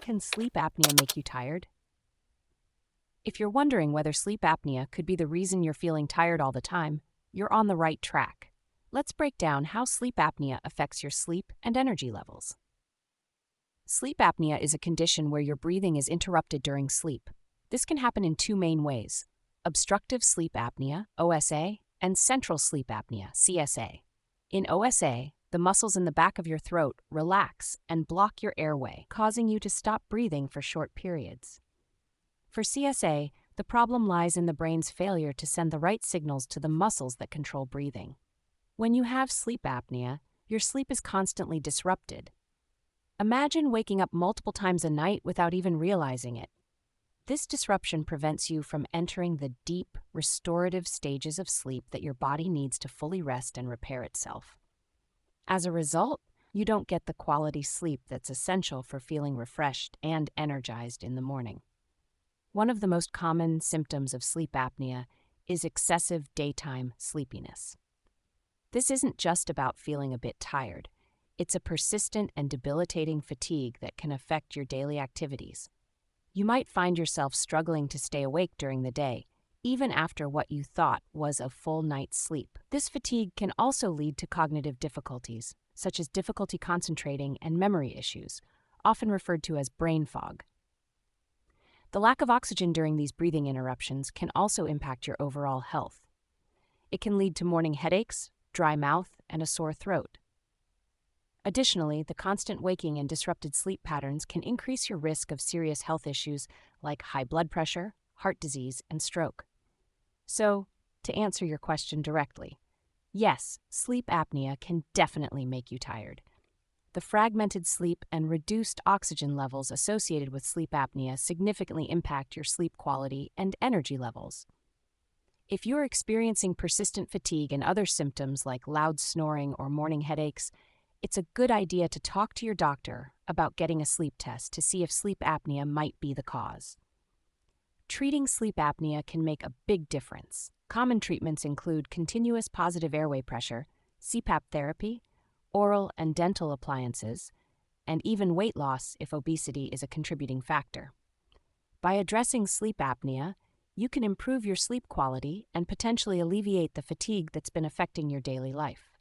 Can sleep apnea make you tired? If you're wondering whether sleep apnea could be the reason you're feeling tired all the time, you're on the right track. Let's break down how sleep apnea affects your sleep and energy levels. Sleep apnea is a condition where your breathing is interrupted during sleep. This can happen in two main ways: obstructive sleep apnea, OSA, and central sleep apnea, CSA. In OSA, the muscles in the back of your throat relax and block your airway, causing you to stop breathing for short periods. For CSA, the problem lies in the brain's failure to send the right signals to the muscles that control breathing. When you have sleep apnea, your sleep is constantly disrupted. Imagine waking up multiple times a night without even realizing it. This disruption prevents you from entering the deep, restorative stages of sleep that your body needs to fully rest and repair itself. As a result, you don't get the quality sleep that's essential for feeling refreshed and energized in the morning. One of the most common symptoms of sleep apnea is excessive daytime sleepiness. This isn't just about feeling a bit tired. It's a persistent and debilitating fatigue that can affect your daily activities. You might find yourself struggling to stay awake during the day, even after what you thought was a full night's sleep. This fatigue can also lead to cognitive difficulties, such as difficulty concentrating and memory issues, often referred to as brain fog. The lack of oxygen during these breathing interruptions can also impact your overall health. It can lead to morning headaches, dry mouth, and a sore throat. Additionally, the constant waking and disrupted sleep patterns can increase your risk of serious health issues like high blood pressure, heart disease, and stroke. So, to answer your question directly, yes, sleep apnea can definitely make you tired. The fragmented sleep and reduced oxygen levels associated with sleep apnea significantly impact your sleep quality and energy levels. If you're experiencing persistent fatigue and other symptoms like loud snoring or morning headaches, it's a good idea to talk to your doctor about getting a sleep test to see if sleep apnea might be the cause. Treating sleep apnea can make a big difference. Common treatments include continuous positive airway pressure, CPAP therapy, oral and dental appliances, and even weight loss if obesity is a contributing factor. By addressing sleep apnea, you can improve your sleep quality and potentially alleviate the fatigue that's been affecting your daily life.